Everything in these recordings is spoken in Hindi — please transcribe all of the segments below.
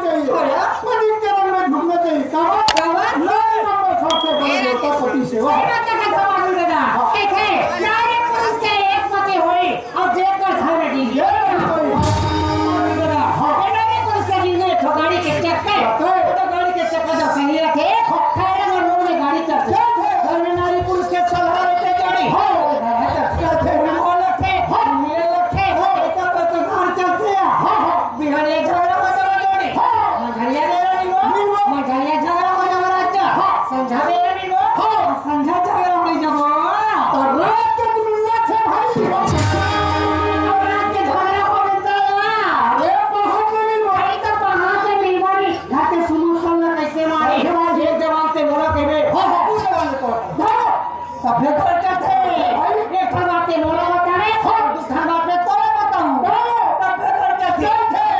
चाहिए, पति के रंग में झुकना चाहिए। कावड़ नारी नंबर सबसे बड़ा देवता पति सेवा। ठीक है, नारी पुरुष के एक मते होई और देखकर घर में डी गया। नारी पुरुष के जीने गाड़ी के चक्के, तो गाड़ी के चक्के जब सही रखे, खैर में रोड में गाड़ी चलती है। घर में नारी पुरुष के सलाह रहते गाड़ी। बिहारी झगड़ा हो जावा जोड़ी, मझरिया दे रही हो, मझरिया झगड़ा हो जावा राजा, संझा दे रही हो, संझा झगड़ा हो जावा। और रात के दुनिया से भाई और रात के झगड़ा हो जाता है। अरे बहुत बड़ी भाई तो कहाँ से मिलवानी? घाटे सुनो सुनना कैसे मारे? एक जवान से बोला कि वे तू जवान को तब फिर कर करते एक बार बातें बोला बताने, दूसरा बातें तोड़े बताऊं, तब फिर कर करते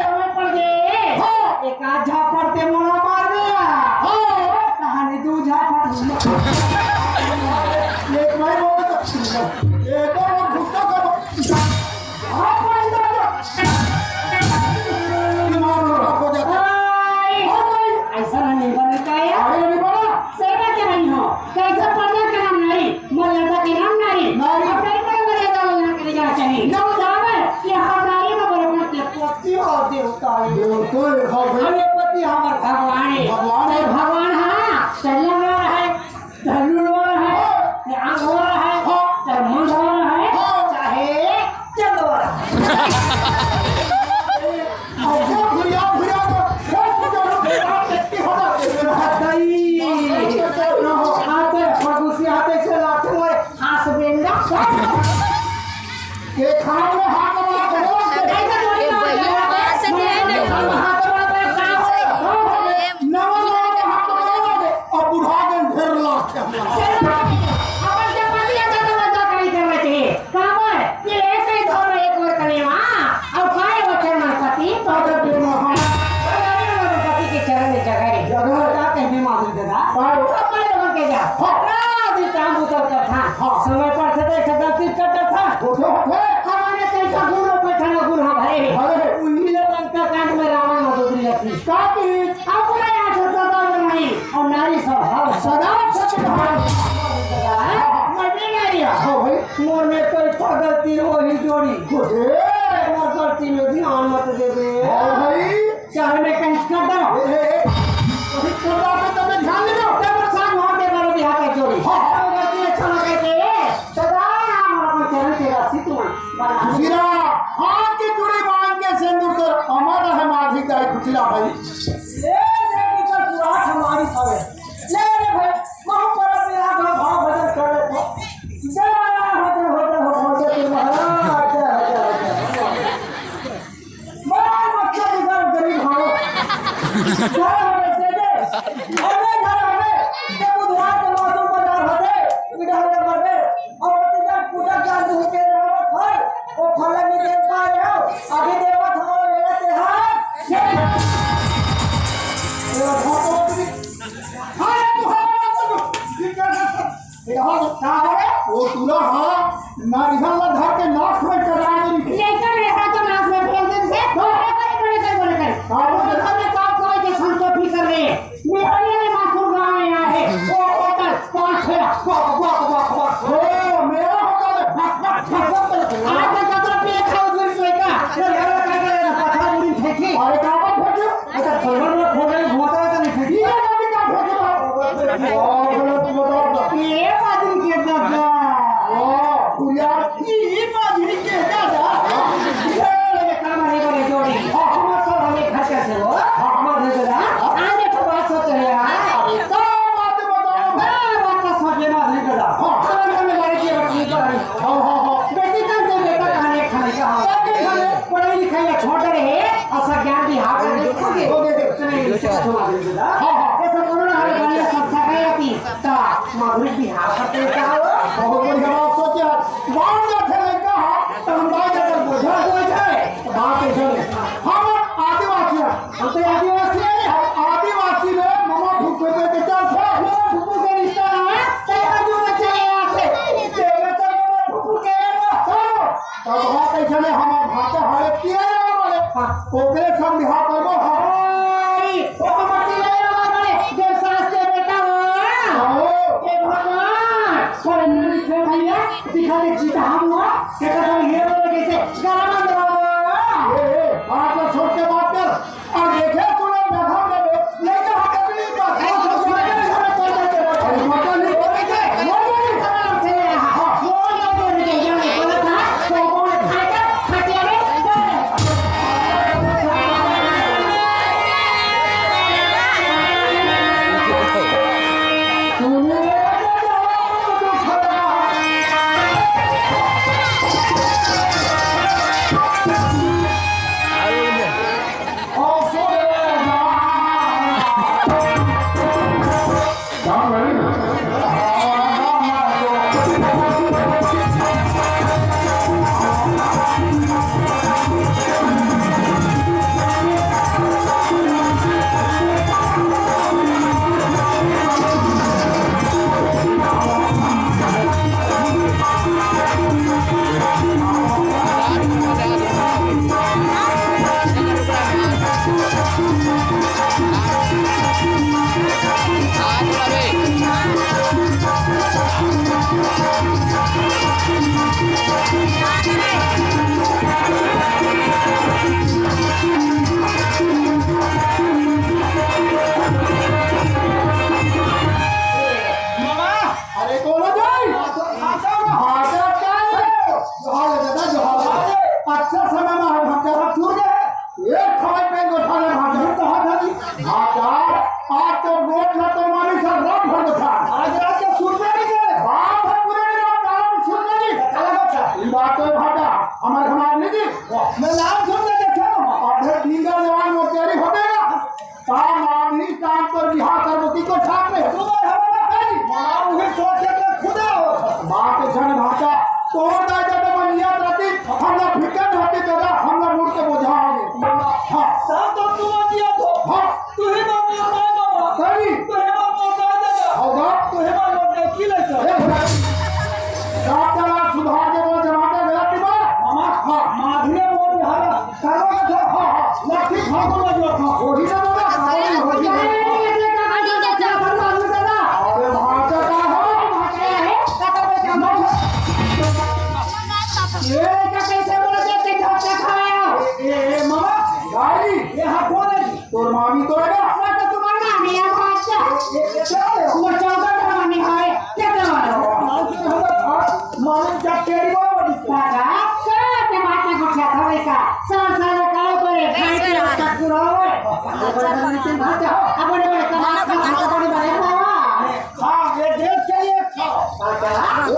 समय पड़ गए। एक आध झापड़ ते मोला मार दिया, कहानी दू झापड़ एक भाई बोल तो एक और गुस्सा करो दिमाग खराब हो जाता है। ऐसा नहीं बनना चाहिए। आगे नहीं बढ़ा सेवा के नहीं हो, कैसे पर्दा के नाम नारी, मर्यादा के नाम नारी, नारी। अपने पर मर्यादा होना के लिए चाहिए। क्यों? जावे कि हम नारी में बराबर के पति और देवता है। बिल्कुल हाँ भाई अरे पति हमार भगवान है। भगवान है। चाहे भगवान हाँ, चलने वाला है, धनुष वाला है, चाहे आंख वाला है, चाहे मुंह वाला है, चाहे चल वाला है। और भैया भैया तो सब जरूर आप कितनी हो जाती है आते फगुसी आते से लाते हुए हाथ बेंदा ये खाने में हाथ लगा करो और बुढ़ा के ढेर लाख समय पर से देख गलती करता था हमारे कैसा गुरु बैठना गुरु भरे उन्हीं रंग का कांड में रावण मधुरी थी काफी अपने यहाँ से सदा नहीं और नारी स्वभाव सदा सच मोर में कोई गलती वही जोड़ी मोर गलती में ध्यान मत दे दे चाहे मैं कहीं कर दो ध्यान दे तब साथ वहाँ के बारे बिहार का जोड़ी गलती अच्छा लगे थे सदा हमारा चरण तेरा सितुआ बना हीरा हाथ की चूड़ी बांध के सिंदूर कर अमर है माझी का खुचिला भाई ले देवी का सुराख हमारी सवे ले रे भाई महु पर मेरा भाव भजन कर ले जय हो जय महाराज बड़ा मक्खा इधर गरीब हो जय हो दे दे अरे घर आवे ते बुधवार के मौसम बाजार होते इधर बरबे और तीजा पूजा चालू होके रहो फल ओ फल नहीं दे पा रहे हो अभी देवा हमारा मेरा त्योहार वो तुला हाँ नारियल धर के नाक में चढ़ा दे लेकर ऐसा तो नाक में फेंक दे से थोड़े बोले कर और हमने काम कोई के संतोषी कर रहे मेरे लिए मासूम गांव में आए हैं वो होटल पांच है ओ मेरा होटल आज तक कतरा पे खाओ दूर से का घर का के पत्थर मुड़ी फेंकी अरे काबा फेंको अच्छा खबर में खोले घोटा का नहीं फेंकी ये अभी का फेंको ओ गलत बताओ ये आदमी के दादा ओ पूजा की बाजी के दादा ये काम नहीं करे जोड़ी हम सब हमें घर कैसे हो हम दे दे आज तो बात सोच रहे हैं तो बात बताओ बात का सोचे ना नहीं करा हां में लड़की की बच्ची कर हाँ बेटी का जो बेटा खाने खाने का पढ़ाई लिखाई छोड़ रहे ऐसा ज्ञान भी हाथ में देखोगे तो दे नहीं सुना दे दे ऐसा करो ना हमारे गाने सब सगाई आती ता माधुरी भी हाथ करते का बहुत बढ़िया बात सोचा बात जो थे लड़का तो हम बात कर बोझा हो जाए बात ऐसा हम आदिवासी हम तो आदिवासी है आदिवासी में ममा भूखे के चल थे फुफू के रिश्ता है तेरा जो बच्चा है यहाँ से तेरा तो फुफू के तब बात ऐसा हम भाते हड़े किए वाले ओकरे सब बिहार करबो कर बिहार करबो की को ठाक में तुम्हार हमारा कहीं मार उहे सोचे के खुदा बात जन भाषा तो दाई दादा बनिया रहती हमरा फिकर होती दादा हमरा मुड़ के बोझा आगे हां सब तो तुम दिया तो हां तू ही बाबा बाबा सही तू ही बाबा दादा होगा तू ही बाबा की ले सात लाख सुधार के बोल जमाते गया कि बा मामा हां माधुरे वो बिहार करवा जो हां लाठी भागो जो हां ओही ना दादा खाली होई अरे भाषा का हो भाषा है कता पे काम ये का कैसे बोले के घाटा खाया ए मामा गाड़ी ये हां कौन है तोर मामी तो है अपना तो तुम्हारा नाम है भाषा ये क्या है वो चौदह का मानी है क्या करवाओ मालूम क्या केड़ी वो दिखागा क्या माता को क्या थवे का साल साल का करे खाई के चक्कर होवे अपने भाषा अपने बड़े कमा अपने बड़े मामा हां ये देश के लिए खाओ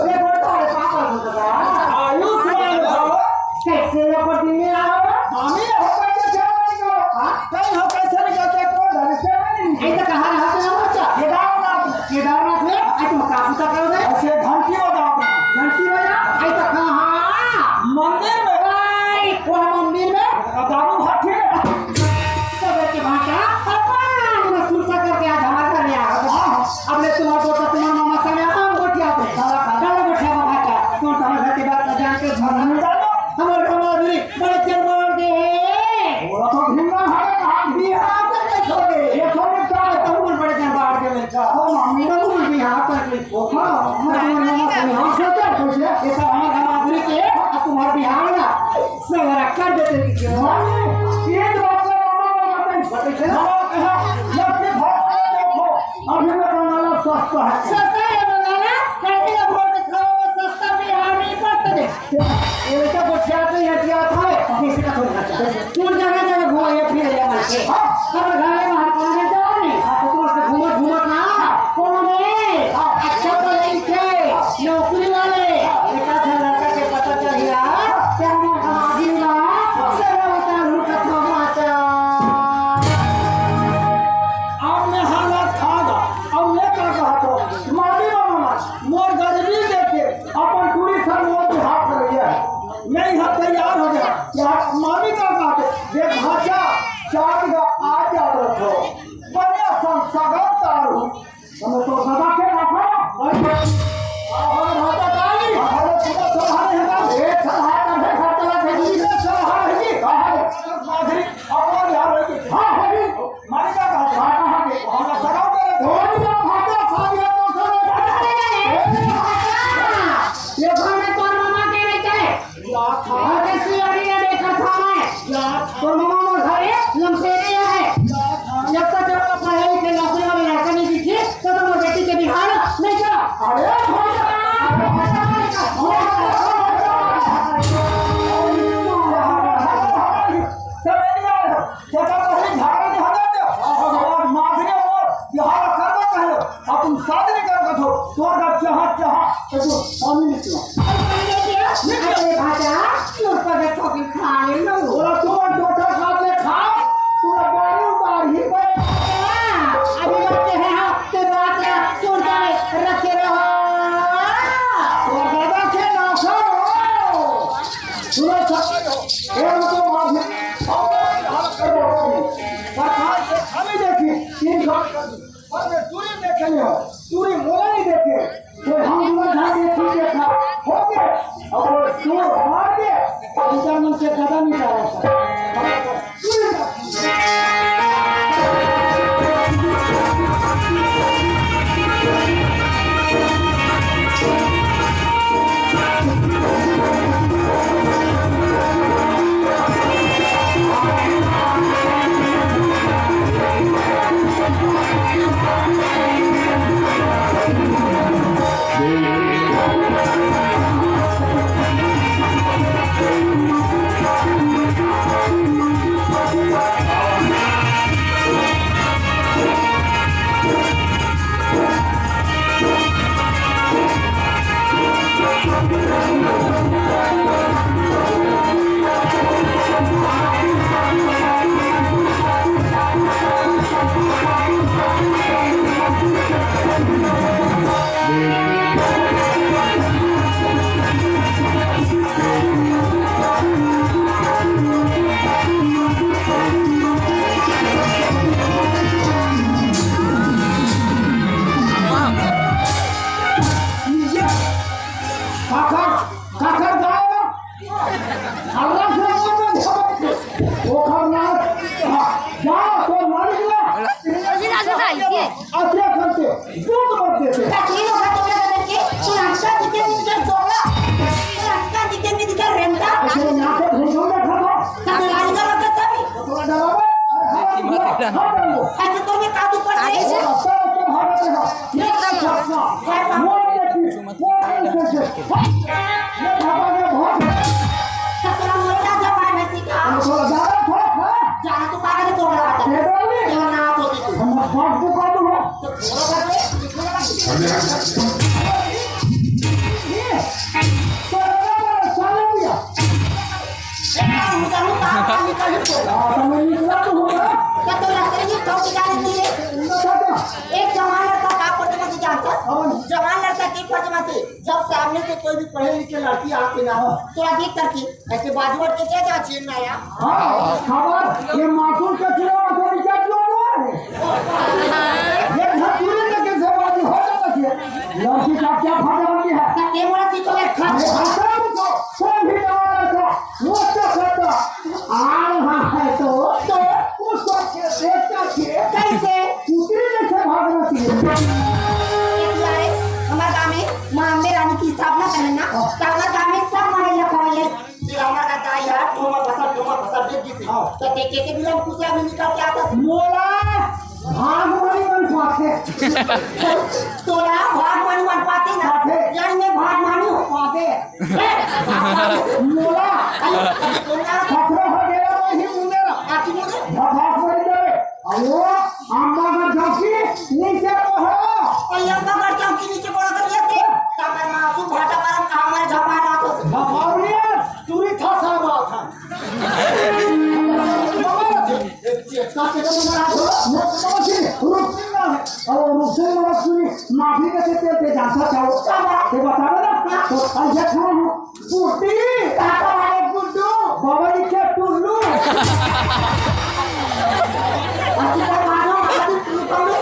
ये बोलता है पापा होता आयुष वाला कैसे पड़ी आओ मामी हो कैसे चलने को हां कहीं हो कैसे निकलते को घर से नहीं ये तो कहां हाथ में बच्चा केदारनाथ में आई तुम का पूजा करोगे ऐसे घंटी बजाओ घंटी बजा आई तो कहां मंदिर में आई वो मंदिर में दारू भाटी सब के भाटा अपन में सुरक्षा करके आज हमारे घर लिया अब ले तुम्हारा तो तुम्हारा मामा से हम गोटिया पे सारा डालो गोटिया का भाटा तुम हमारे घर के बात जान के घर में जानो हमारे हमारी बड़े चल मार दे वो तो भिंगा है बिहार से छोड़े ये छोड़े क्या तुम बड़े चल मार दे मेरा वो मम्मी का तुम बिहार पर कोई पोखा हमारे मामा से हम सोचा सोच ले ये सब हमारे हमारी के तुम्हारे बिहार ना सब रखा देते कि क्यों ये तो बात मामा बता से मामा कहा लड़के भाग देखो अभी मैं बनाना सस्ता है सस्ता है बनाना कैसे का वोट खाओ सस्ता बिहार नहीं पड़ता दे ये तो गोठिया तो ये दिया था किसी का थोड़ा खर्चा तू जगह जगह घूमे फिर ले मार के सब घर में बाहर कौन जाओ नहीं तो तुम से घूमो ना कौन है अच्छा तो नहीं थे नौकरी वाले एक आधा लड़का के पता चल गया क्या मैं हमारी ना सब बता लूं कथा माचा अब मैं हालत खागा अब मैं क्या कहता मारी मामा मोर गरीबी देखे अपन पूरी सब वो हाथ कर रही है नहीं हाथ तैयार हो गया यार मामी का कहते देख भाषा चाट का आ जा रखो बड़े संसगत तारू हमें तो सदा के रखो और भाषा काली हमारे पूरा सहारे है एक सहारा है खर्चा भेजी है सहारा है कहां माधुरी और यार रही हां है मारी का कहते हां के हमारा सगाव करे धोनी का भाषा साबिया तो ये घर में तो मामा के नहीं चले या था कैसी अड़ी ने देखा था मैं या तो मामा मोर घर है लमसेरे है जब तक जब पढ़ाई के नौकरी वाले लड़का नहीं दिखे तो मोर बेटी के बिहार नहीं जा अरे पूरी मोला नहीं देखे कोई हम दूर देखे देखा हो गया और तू मार दे इधर मन से कदम नहीं जा Thank you. खा डालो ऐसे तो मैं कादू पड़ रही है सब के भागत रहो ये सब वो देखिए वो कैसे ये भागा के भाग सतरा मोटा जपान में सीखा तो ज्यादा था जाना तो पागल तोड़ रहा था पेट्रोल ये ना होती थी हम भाग को काटू हो तो थोड़ा कर ले ये तो साले दिया मुझे मुझे निकल तो तुम्हें निकला तो होगा क्या तो लगता है ये कौन जाने के लिए एक जवान लड़का का पढ़ने में जानता जवान लड़का की पढ़ने में जब सामने से कोई भी पढ़े लिखे लड़की आके ना हो तो अधिक करके ऐसे बाजू के क्या जा छीन ना यार हाँ खबर ये मासूम का चिराग को नीचे क्यों हुआ है ये धतूरे के कैसे बाजी हो जाता है लड़की का क्या फायदा होती है ये मोरा सीखो मैं खा अरे हसन को कोई भी दवा रखा वो तो करता आ रहा है तो उसको देखता है कैसे उतरी जैसे भागना चाहिए यारे हमारे गांव में महाम्बे रानी की स्थापना करें ना तो हमारे गांव में सब मारे लगा है ये हमारा दादा यार ठोमा फसा देख किसी तो देख के भी लोग कुछ भी निकल के आता मोला भाग वाली बन पाते तोरा भाग मानी बन पाते ना यार मैं भाग मानी हो पाते मोला तोरा खतरा हो गया वही मुंडेरा आखिर में भाग पड़ जाए अयो आंबा का झोंकी नीचे हो और लंबा कर जाऊं कि नीचे पड़ा कर लेते तब मासूम भाटा परम हमारे झपा रहा था बाबूरिया चूरी था सब था माफी कैसे तेल जाता चाहो ते बतावे ना तो ऐसे खड़ा हूँ बूटी काका वाले गुड्डू बाबा जी के टुल्लू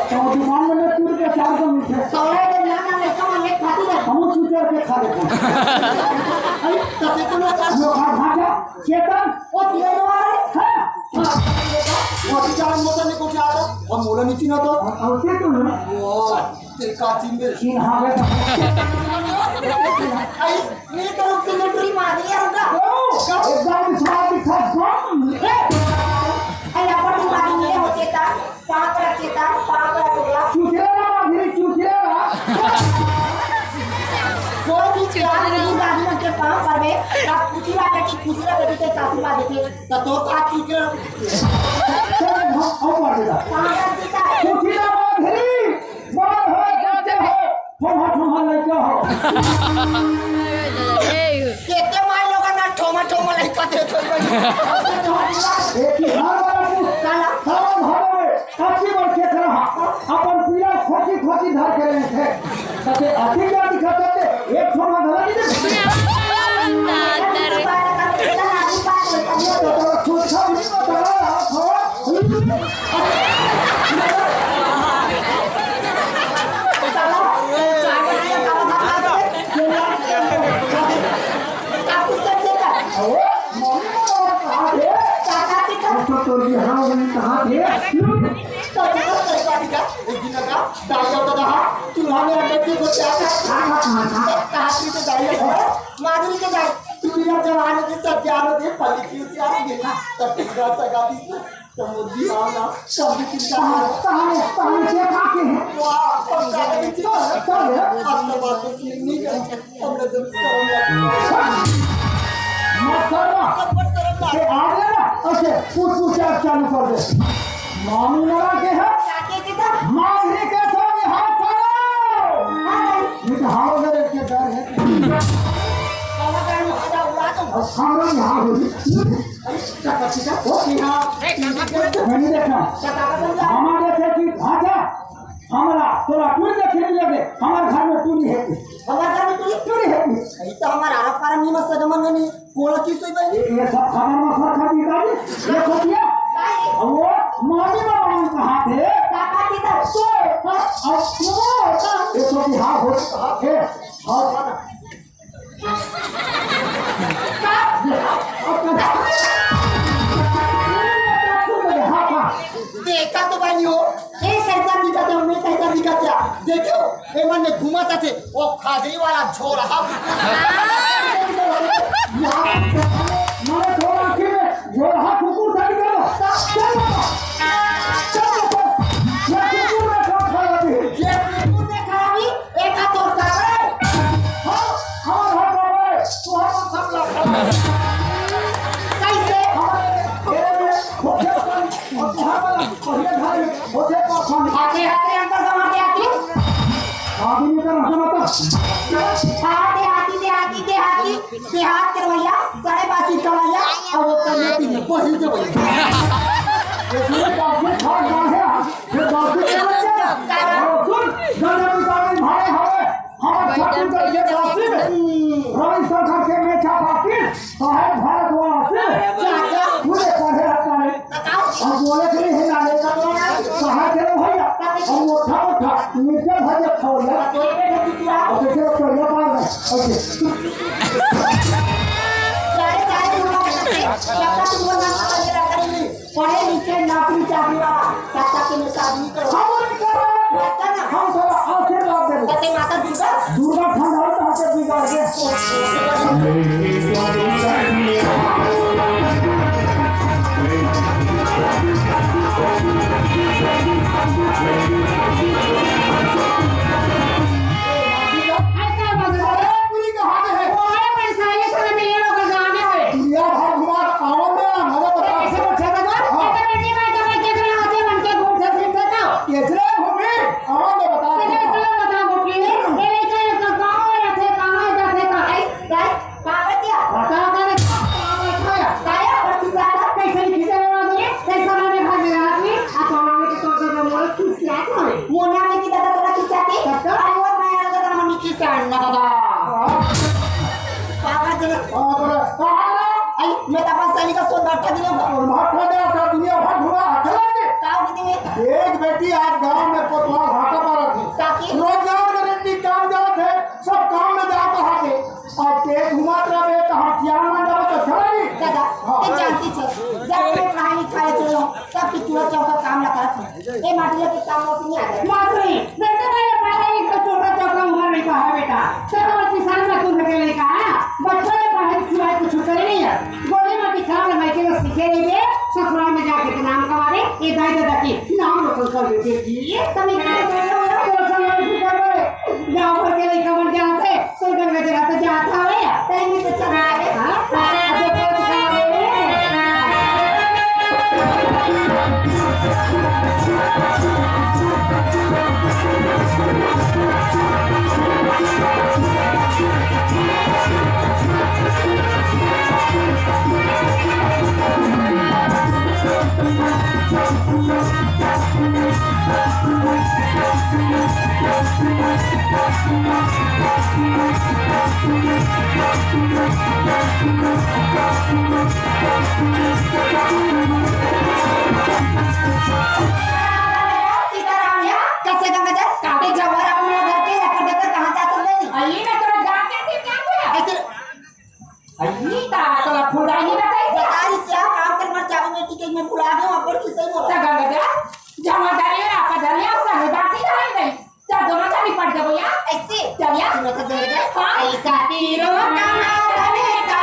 तो दुकान में टूर के 400 मीठे हम चूचर के खा लेते जो खा भाजा चेतन और मोला नीचे ना तो और के टुल्लू वो तेरे काचिन में चीन हावे ये तो सिलेंडरी मार दिया होगा एकदम स्वाद दिखा बम अरे अपन मारी नहीं होते था पाप रखे था पाप रखोगा चूचेरा मेरी चूचेरा कोई भी चार नहीं गाड़ी में के पाप पर में आप खुशी वाले की खुशी वाले के काफी बात देखे तो दो काट चुके चल हम और मार देता पाप रखे था चूचेरा मेरी बात हो जाते हो हम लेके हो कितने मार लोग ना ठोमा लड़का दे एक ही हार वाला काला सावन हवे काची बार के रहा अपन पीला खोची धर के रहे थे तते अति क्या दिखाते थे एक थोड़ा धरा नहीं तो खुद सब नहीं बता रहा तो ये हाँ वही कहाँ थे एक दिन का डालिया होता था चूल्हा में अंडे को क्या कहाती से डालिया माधुरी के जाए दुनिया जवान के सब जान होते पल्ली की उसे आ गई तब पूरा सगा दी समुद्री आना सब कहाँ से खाके हैं वाह सब जाने की चल अपना बात तो नहीं गए हमने जब शर्म लगी मसाला के आ गया ना अच्छा पूछ चालू कर दे मामू लगा के है जाके के था माधुरी के साथ हाथ करो ये तो हाथ में के डर है काला काला मजा उड़ा दो और सामने यहाँ हो ओ यहाँ मैंने देखा काका समझा हमारे से की भाषा हमारा तोरा तू देखे नहीं लगे हमारे घर में तू नहीं है हमारे घर में तू नहीं है ये तो हमारा आरोप कारण नहीं मत सजमन नहीं कोड़ा की सोई भाई ये सब खबर मसर खा निकाली ये खोटिया वो मामी मामा कहाँ थे काका की था और ये तो बिहार हो कहाँ थे और देखा तो भाई हो ये कैसा दिखा था मैं कैसा दिखा था देखो ए मन ने घुमाता थे वो खाजरी वाला झोल हाथ मैंने थोड़ा कि जो हाथ ऊपर कर दिया चलो देहात के भैया साढ़े बासी चलैया और वो कमेटी में पहुंच जो भैया ये बाकी खा गए हैं ये बाकी सुन गंगा पिताजी भाई हवे हम ठाकुर के ये बासी रवि सरकार के में छा बाकी साहेब भारत वासी चाचा पूरे पढ़े रखता है बताओ और बोले के लिए नाले का साहेब के भैया और वो उठा नीचे भजे छोड़ तो ये बेटा और देखो चलिए मार रहे ओके पढ़े लिखे नौकरी चाकरी वाला चाचा के लिए शादी करो हम थोड़ा आशीर्वाद दे कहते माता दुर्गा दुर्गा ठंडा तो हाथे बिगाड़ के पूरी कहानी है दुनिया भर घुमा आवन में मजा बता केजरे घूमे आवन में बता दुनिया भर घुमा एक बेटी आज गांव में पोतवा घाटा मारा थी रोजगार गारंटी काम जात है सब काम में जाता हाथे और ते घुमात रहे तो हथियार में जावे तो चला नहीं ससुराल में जाके के नाम कमावे ये दाई दादा की नाम रोशन कर देते जी ये तभी गाँव भर के लड़का बन जाते तो गंगा जगह तो जाता है टाइम तो चला है कैसे गंगा जा काटे जवार अपने घर के लेकर देकर कहां जाते नहीं आइए ना थोड़ा जाके के क्या क्या आइए ता तो फुड़ा ही ना बताई से काम कर मर चाबी में टिकट में बुला दो और किसे बोलता गंगा जा जमादारी आपका धनिया से बात ही नहीं जा दोनों का भी पड़ गया भैया ऐसे चलिए सुनो तो गंगा जा हां ऐसा तीरो कमाने का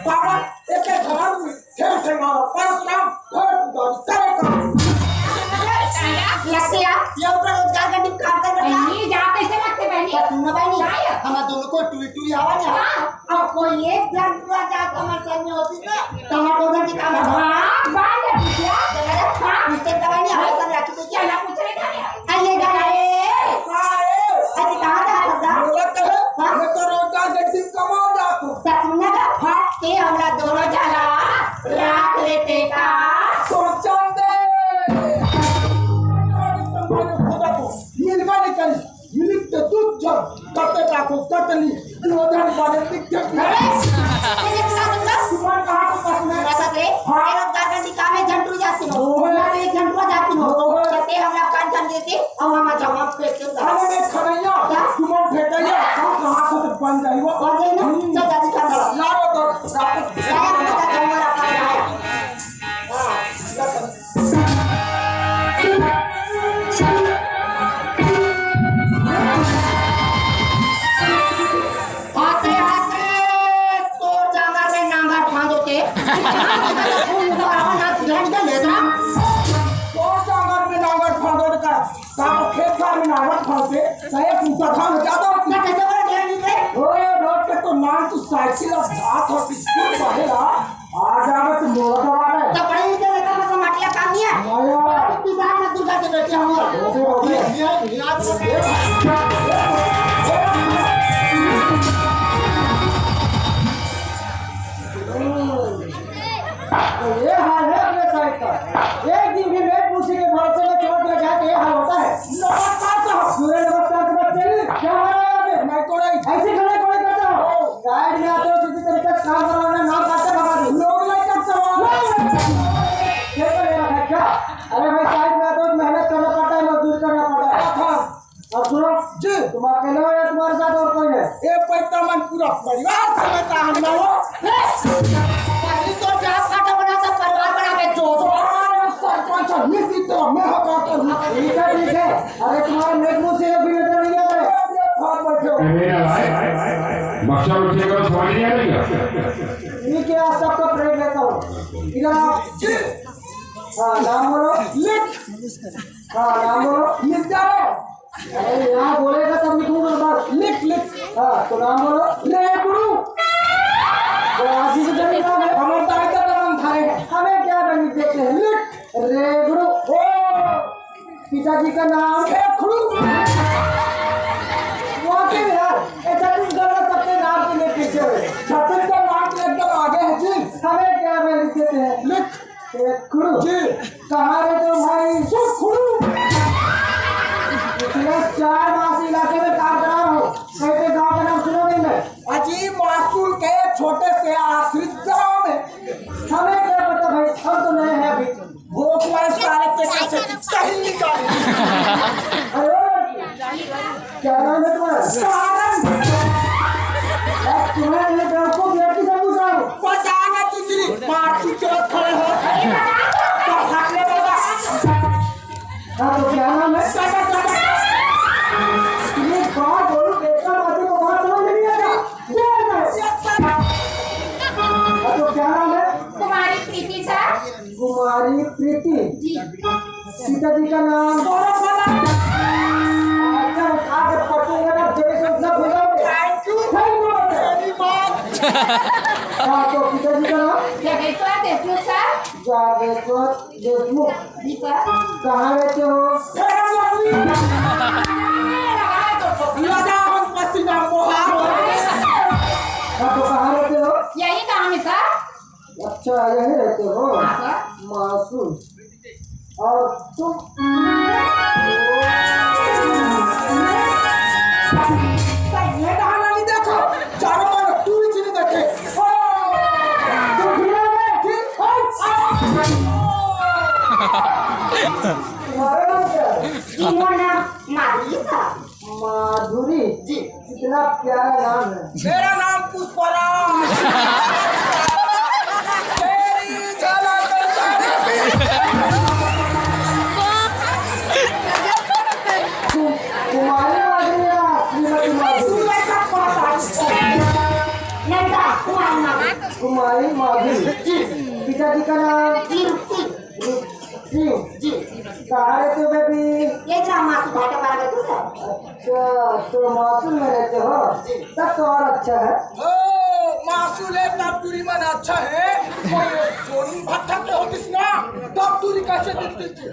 पागल एक धमाल में ठेर ठेर मारो परशुराम भर उदारी करे काम लगते यार ये ऊपर रोजगार का टिप काम कर रहा है नहीं जा कैसे लगते बहनी सुनना बहनी हम दोनों को टुई टुई हवा नहीं अब कोई एक जन पूरा जा कमर से में होती ना टमाटो का टिप काम हां बाल है क्या हां मिस्टर का बहनी हमारे साथ रखी तो क्या ना पूछ रहे क्या आइए गाए अरे कहां जा सकता बोलते है मैं तो रोजगार के टिप कमा जाता हूं सुनना का फाट के हमरा दोनों जला राख लेते का सोचा दे मिलवा निकल मिलिक तो दूध जब करते राखो कटली लोधन बारे दिक्कत अरे तेरे पूरा दूंगा सुमन कहां को पसंद है ऐसा से हां रोजगार का टिका में झंटू जाती हो बोला एक झंटू जाती हो कहते हमरा कान कान देते अब हम जवाब फेंकते अरे मैं खरैया सुमन फेंकैया कहां से तो बन जाइबो और जे ना चल जल्दी कर दो लारो तो लाया पता हमारा पाया हां आते आते तोर जांगा में नांगा ठान देते ना ध्यान दे लेना तो जांगर में नागर फांदो का काम खेत खार में नागर फांदे सही पूछा था ना ज्यादा ना कैसे बोले ध्यान निकले ओए रोड पे तो नाम तू साइकिल और हाथ और स्कूल पढ़ेगा आ जावे तो मोरा दवा है तो पढ़े लिखे लेकर मतलब माटिया काम नहीं है आया किसान ना दुर्गा के बेटे हम ओके ये हाल है अपने साइड का एक दिन भी मैं पूछी के भरोसे में छोड़ के जाए तो ये हाल होता है नमस्कार तो सूर्य नमस्कार के बच्चे क्या हो रहा है अबे मैं तो नहीं ऐसे खड़े खड़े करते हो गाइड में आते हो किसी तरीके से काम कराने ना काटते भगा दो लोग नहीं कर सवाल ये तो मेरा है क्या अरे भाई साइड में आते हो मेहनत करना पड़ता है मजदूरी करना पड़ता है अब सुनो जी तुम अकेले हो या तुम्हारे साथ और कोई है ये पैसा मन पूरा परिवार समेत हम ना हो पहले तो जाप काटा बना सब परिवार बना के जो सरपंच नीति तो मैं हकाता हूं ठीक है अरे तुम्हारे मेघ मुंह से अभी नजर नहीं आ रहे हाथ बैठो मेरा भाई बक्सा उठे कर समझ नहीं आएगा ठीक है आप सबका प्रेम लेता हूं इधर आओ हां नाम बोलो लिख हां नाम बोलो लिख जाओ अरे यहाँ बोलेगा तब लिखूंगा बस लिख हां तो नाम बोलो रे गुरु तो आज ही जमीन नाम है हमारे दाई का नाम थारे है हमें क्या बनी देखते हैं लिख रे गुरु ओ पिताजी का नाम है गुरु वाकई में यार ऐसा तुम गलत अपने नाम के लिए पीछे हो छत्तीस का नाम के एकदम आगे है जी हमें क्या बनी देखते हैं लिख गुरु जी कहाँ रहते हो भाई सुख गुरु पिछले 4 मास इलाके में काम कर रहा हूँ कहते गाँव का नाम सुनो नहीं मैं अजीब मासूल के छोटे से आश्रित गाँव में हमें क्या पता भाई हम तो नए हैं अभी भूख वाले सारे पेट से सही निकाल अरे क्या नाम है तुम्हारा तुम्हारे लिए बेवकूफ व्यक्ति से पूछ रहा हूँ पता ना तुझे मार्ची चौथ खड़े हो तो हाथले बाबा हाँ तो क्या नाम है ये बात बोलो बेटा बातें को बात समझ नहीं आएगा तो क्या नाम है तुम्हारी प्रीति सर कुमारी प्रीति जी पिताजी का नाम अच्छा उठा के पटूंगा ना जैसे सब भूलोगे थैंक यू मेरी बात हाँ तो पिताजी का नाम जगेश्वर देशमुख सर जागेश्वर देशमुख जी सर कहाँ रहते हो लगा हम पसीना मोहार हाँ तो कहाँ रहते हो यही काम है सर अच्छा यही रहते हो हाँ सर मासूम और तुम ये डाला नहीं देखो चारों बार तू ही चीनी देखे तुम गिरोगे ठीक तुम्हारा नाम क्या है जीवन नाम माधुरी सर माधुरी जी कितना प्यारा नाम है मेरा नाम पुष्पराज तेरी झलक तुम्हारी माधुरी या श्रीमती माधुरी नहीं सर तुम्हारा नाम कुमारी माधुरी। पिताजी का नाम? जी। कहाँ रहते हो बेबी? ये मासूम भाटा मारा गया तुझे। अच्छा, तो मासूम में रहते हो? तब तो और अच्छा है। मासूले तब दूरी मन अच्छा है। कोई सोनी भट्टा पे हो किसना तब दूरी कैसे दिखती थी?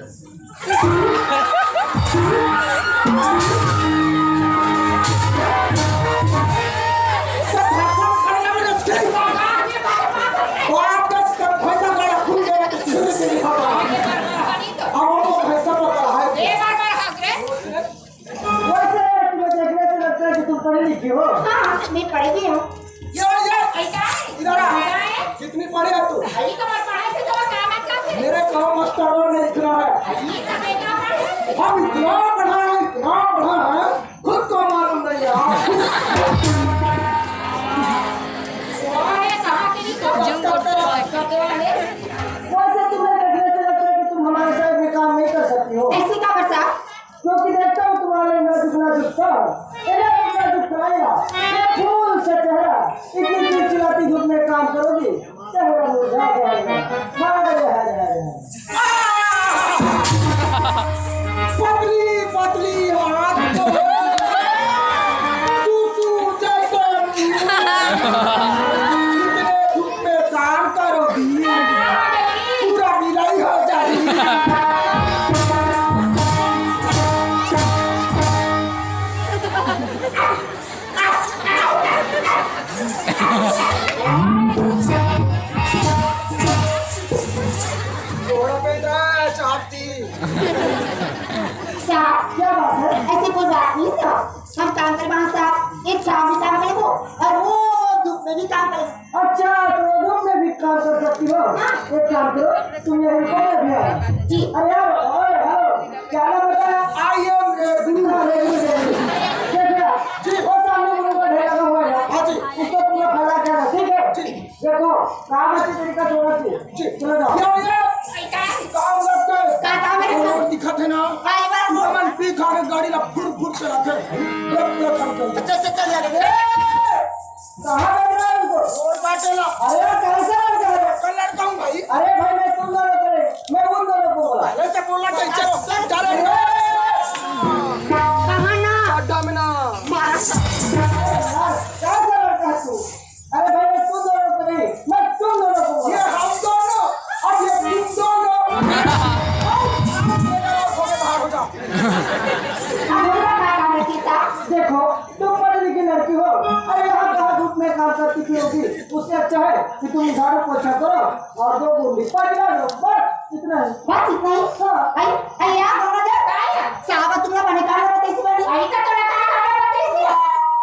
मैं पढ़ी हूँ। कितनी पढ़े है तू? मेरे गाँव मास्टरों ने लिखना है। हम इतना पढ़ा है खुद को मालूम नहीं है। वैसे तुम्हें देखने से लगता है कि तुम हमारे साथ में काम नहीं कर सकती हो। ऐसी का बरसा क्योंकि देखता हूँ तुम्हारे नाजुक फूल से चेहरा इतनी चिलचिलाती धूप में काम करोगी, चेहरा मुरझा जाएगा। पतली हाथ को सूसू जैसे इतने धूप में काम करोगी पूरा मिलाई हो जाएगी। क्या बात है? ऐसी कोई बात नहीं साहब। हम काम कर वहाँ साहब एक शाम भी काम करें वो और वो धूप में भी काम करें। अच्छा, तो धूप में भी काम कर सकती हो। एक काम करो, तुम यहाँ भी आओ। जी। अरे आओ, क्या नाम बताया? आई एम वो सामने मुझे ढेर लगा हुआ है। उसको पूरा फैला के रखो, ठीक है? देखो, काम अच्छी तरीका से होना चाहिए। चलो जाओ। काम लगते काम है दिखत है ना मन पी खा के गाड़ी ला फुर चलाते अच्छा चल जा रे। कहाँ बैठ रहा है उनको? और बाटेला अरे कैसे लड़का है? कल लड़का हूँ भाई। अरे भाई, मैं तुम दोनों को नहीं, मैं उन दोनों को बोला। ऐसे बोलना चाहिए। चलो कहाँ ना अड्डा में ना मारा कैसा लड़का है तू? अरे भाई, मैं तुम दोनों को नहीं, मैं तुम दोनों को ये बोला। हम दोनों अब ये तुम दोनों बाहर हो जाओ। देखो, तुम पढ़ी लिखी लड़की हो। अरे यहाँ कहाँ धूप में काम करती थी होगी? उससे अच्छा है कि तुम झाड़ू पोछा करो और 2 बूंदी पानी डालो, बस इतना ही। बस इतना ही। आई यार बोला जा काय साहब तुमने पानी काढला होता इसी बारी आई का तोड़ा काय काढला होता इसी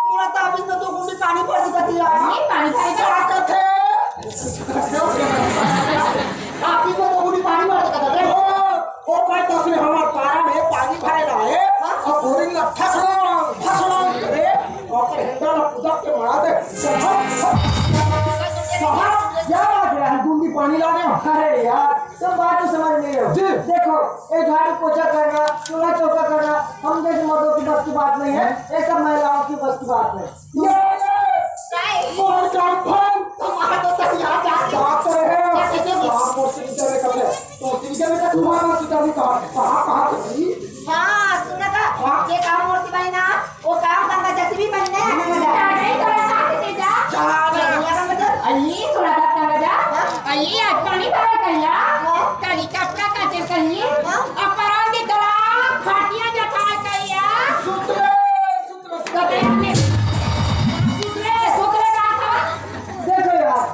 पूरा तो अभी तो गुंडी पानी पड़ गई थी यार नहीं पानी खाई तो आते थे आप ही को तो गुंडी पानी पड़ गई थी ओ भाई तो उसने हमारे पारा में पानी भरेला है और बोरिंग ला फसलो अरे और हेंडा ला पुदक के मारा दे। क्या बात है? बूंदी पानी लाने? अरे यार, तुम बात तो समझ नहीं हो। देखो, ये झाड़ू पोछा करना, चूल्हा चौका करना हम जैसे मर्दों की बस की बात नहीं है। ये सब महिलाओं की बस की बात है। मोर काम फन तुम्हारा तो तैयार जा बात रहे आप मोर्चे की तरह कर ले तो ठीक है बेटा तुम्हारा सीधा भी कहां गई। हां सुना का ये काम मूर्ति बनी ना वो काम करना जैसे भी बनने नहीं थोड़ा साथ दे जा दुनिया का मतलब अली थोड़ा सा कर जा अली आज पानी भरा कहिया कली कपड़ा काचे कहिए अपराध दे तोरा फाटियां जटा कहिया सूत्र देखो यार,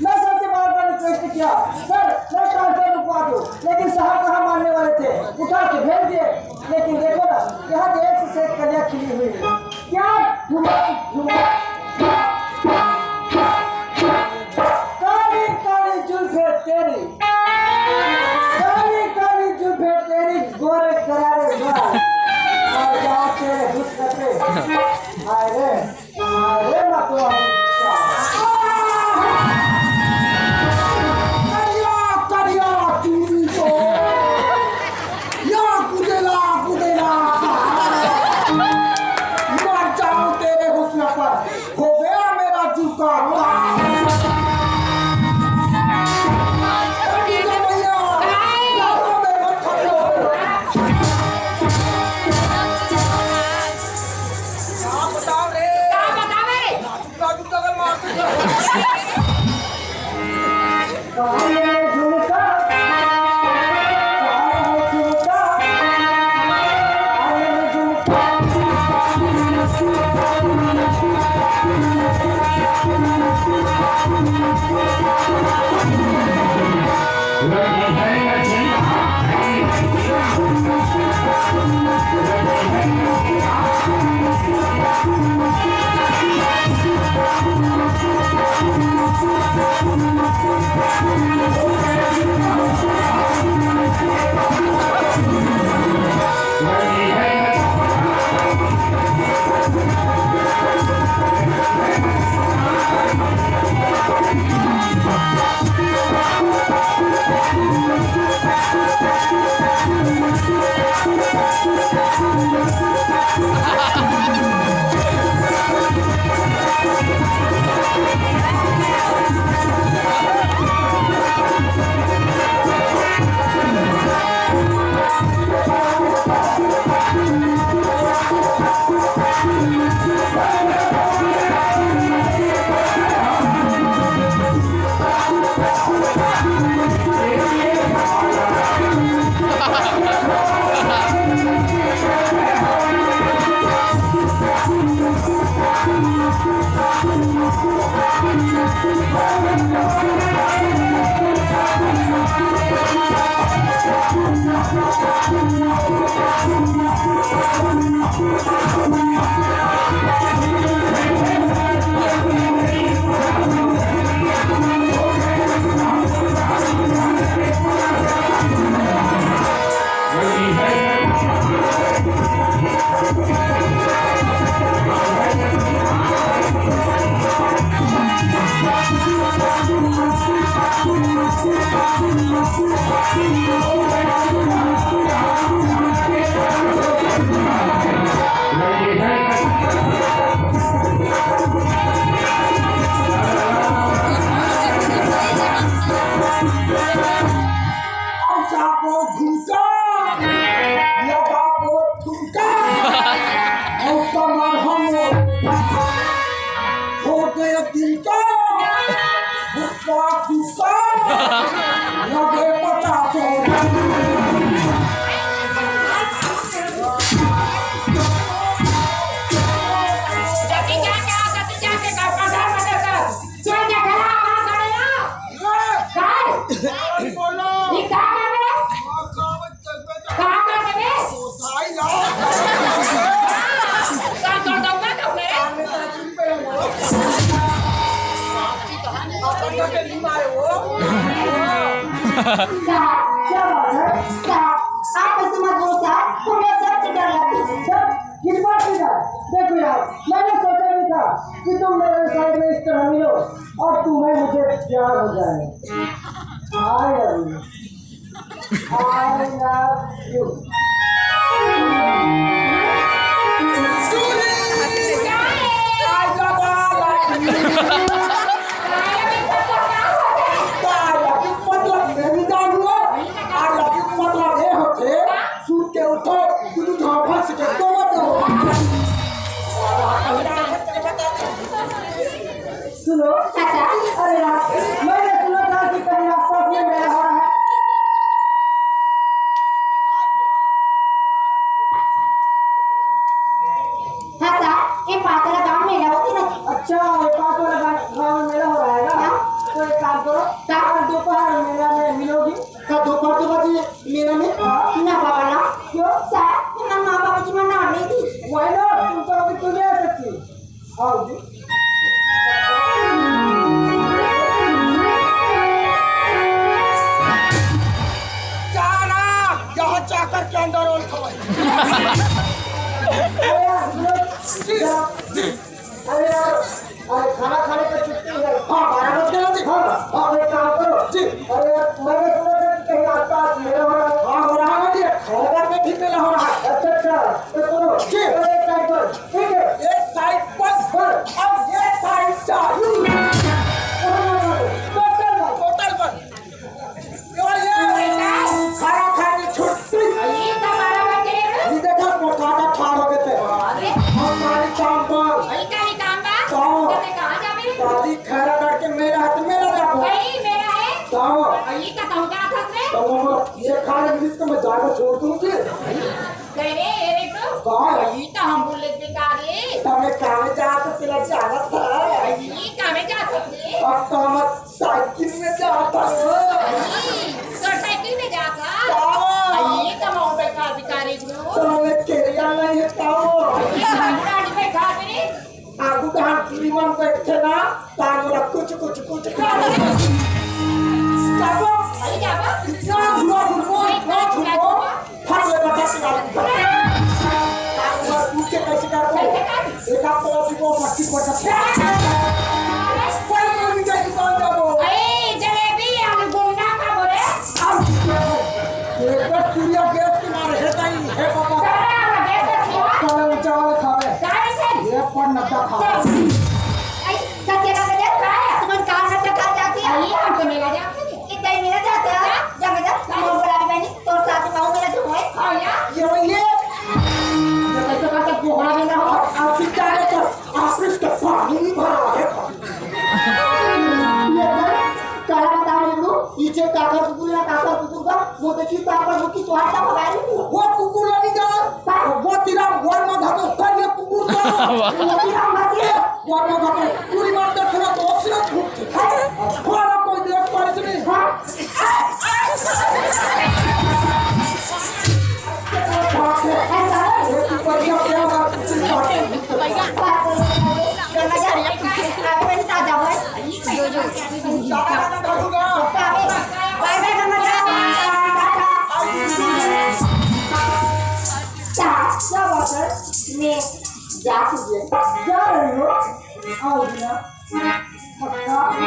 मैं सबसे बार रिक्वेस्ट किया, सर मैं ट्रांसफर रुकवा दूं, लेकिन साहब कहाँ मानने वाले थे, उठा के भेज दिए। लेकिन देखो ना, यहाँ एक से एक कलियां खिली हुई है। क्या काली काली जुल्फे तेरी, काली काली जुल्फे तेरी, गोरे करारे बाल और जाओ तेरे हुस्न पे हाय रे मतवा क्या बात है? आप ऐसे मत बोलो साहब, हमें सबसे डर लगती है। किस बात की डर? देखो यार, मैंने सोचा नहीं था कि तुम मेरे साइड में इस तरह मिलो और तुम्हें मुझे प्यार हो जाए। I love you. सुनो चाचा, अरे यार मैंने सुना था कि कहीं आसपास में मेला हो रहा है। हाँ साहब, ये पास वाला गाँव मेला होती ना। अच्छा ये पास वाला गाँव में मेला हो रहा है ना? तो एक काम करो, कल दोपहर मेला में मिलोगी। कब दोपहर तो बची मेरा में ना बाबा ना, क्यों साहब? मैं माँ बाबा की मना नहीं थी। वही ना, तुम तो अभी क्यों नहीं आ सकती? आओ जी। चाकर के अंदर और अरे यार, अरे खाना खाने का छुट्टी है। हाँ 12 बज गए ना। हाँ अब एक काम करो जी। अरे यार मैंने सुना था कि कहीं आसपास मेला हो रहा है। हाँ हो रहा है जी, खैरगढ़ में भी मेला हो रहा है। अच्छा तो सुनो जी, एक साइड पर ठीक है, एक साइड पर अब ये साइड चालू टोटल पर खाना खाने छुट्टी। ये तो 12 बजे ये देखो मोटाटा ठाड़ हो गए थे हमारे काम पर। वही का ही काम बा। कहाँ? तो मैं कहाँ जावे? दादी खैरा करके मेरा हाथ मेरा जाओ वही मेरा है। जाओ ये का कहूँ का था रे? तो मम्मा ये खाने के लिए तो मैं जाकर छोड़ दूंगी। कह रे ये तो कहाँ? ये तो हम बोले बेकार रे। तो मैं काम जा तो तेरा जाना था। ये का में अब तो मैं साइकिल में जाता हूँ तो मैं केरिया नहीं है आगू कहाँ कीमन बैठे ना तांगोला कुछ जाबो ना घुमो फट ले बता के तांगोला तू के कैसे कर एक आप तो को मस्ती कर सकते कोई नहीं जाए कौन जाबो एक बार पूरी गैस के मारे है ताई है पापा चलो चावल खावे ये पर नटा खा ये कैसे करते कोहरा में ना हो आप सितारे तो आप इसका पानी नहीं भरा है ये काला बता रहे लोग पीछे काकर कुकुर का वो देखिए काकर वो की स्वाद भगाए वो कुकुर नहीं जा वो तेरा वर में धके कर ये कुकुर तो वो की हम बातें वर में धके पूरी मार दे थोड़ा तो सिर ठुक थोड़ा कोई देख पड़े से नहीं बढ़िया क्या बात जा रही हो आओ बिना पक्का